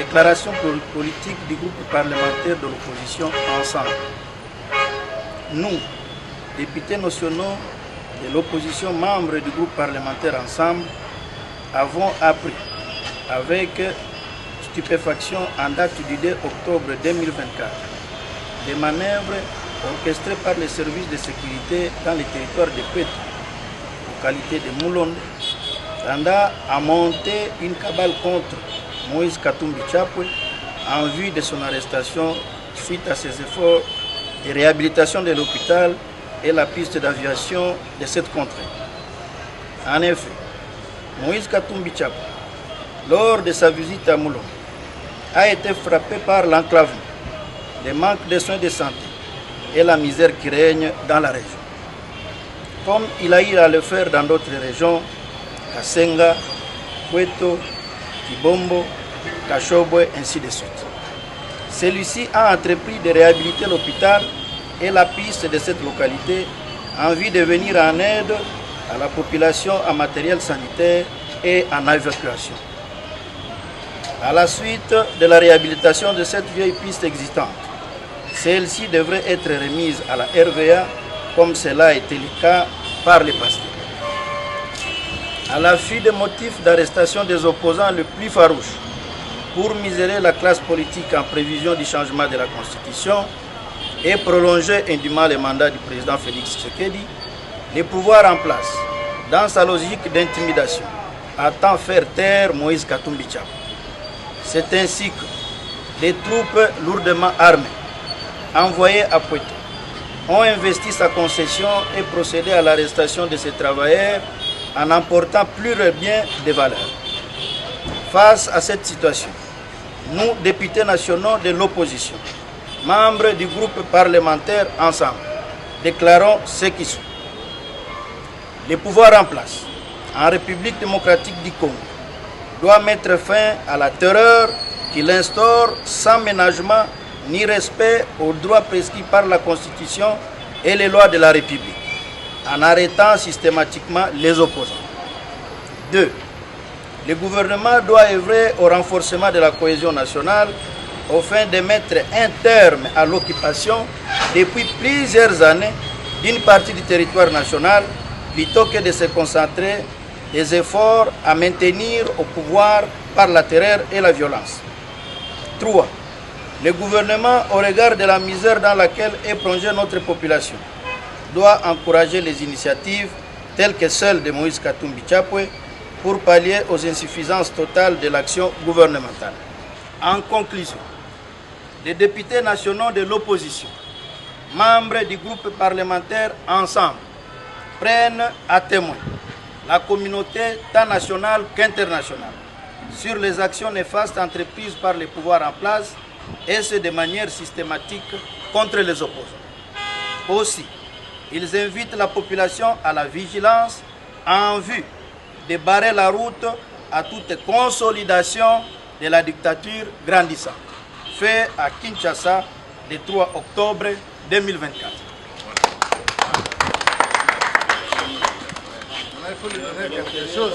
Déclaration politique du groupe parlementaire de l'opposition Ensemble. Nous, députés nationaux de l'opposition, membres du groupe parlementaire Ensemble, avons appris avec stupéfaction en date du 2 octobre 2024 des manœuvres orchestrées par les services de sécurité dans les territoires de Pweto, localité de Moulonde, tendant à monter une cabale contre Moïse Katumbi Chapwe en vue de son arrestation suite à ses efforts de réhabilitation de l'hôpital et la piste d'aviation de cette contrée. En effet, Moïse Katumbi Chapwe, lors de sa visite à Moulonde, a été frappé par l'enclavement, le manque de soins de santé et la misère qui règne dans la région. Comme il a eu à le faire dans d'autres régions, Kasenga, Pweto, Kibombo, Kashobwe, ainsi de suite. Celui-ci a entrepris de réhabiliter l'hôpital et la piste de cette localité en vue de venir en aide à la population en matériel sanitaire et en évacuation. À la suite de la réhabilitation de cette vieille piste existante, celle-ci devrait être remise à la RVA comme cela a été le cas par le passé. À l'affût des motifs d'arrestation des opposants les plus farouches pour misérer la classe politique en prévision du changement de la Constitution et prolonger indûment le mandat du président Félix Tshisekedi, le pouvoir en place, dans sa logique d'intimidation, attend faire taire Moïse Katumbi Chapwe. C'est ainsi que les troupes lourdement armées, envoyées à Pweto, ont investi sa concession et procédé à l'arrestation de ces travailleurs en emportant plus bien de valeurs. Face à cette situation, nous, députés nationaux de l'opposition, membres du groupe parlementaire Ensemble, déclarons ce qui suit. Le pouvoir en place, en République démocratique du Congo, doit mettre fin à la terreur qu'il instaure sans ménagement ni respect aux droits prescrits par la Constitution et les lois de la République, en arrêtant systématiquement les opposants. 2. Le gouvernement doit œuvrer au renforcement de la cohésion nationale afin de mettre un terme à l'occupation depuis plusieurs années d'une partie du territoire national plutôt que de se concentrer des efforts à maintenir au pouvoir par la terreur et la violence. 3. Le gouvernement, au regard de la misère dans laquelle est plongée notre population, doit encourager les initiatives telles que celle de Moïse Katumbi Chapwe pour pallier aux insuffisances totales de l'action gouvernementale. En conclusion, les députés nationaux de l'opposition, membres du groupe parlementaire Ensemble, prennent à témoin la communauté tant nationale qu'internationale sur les actions néfastes entreprises par les pouvoirs en place et ce de manière systématique contre les opposants. Aussi, ils invitent la population à la vigilance en vue de barrer la route à toute consolidation de la dictature grandissante. Fait à Kinshasa le 3 octobre 2024. Il faut lui donner quelque chose.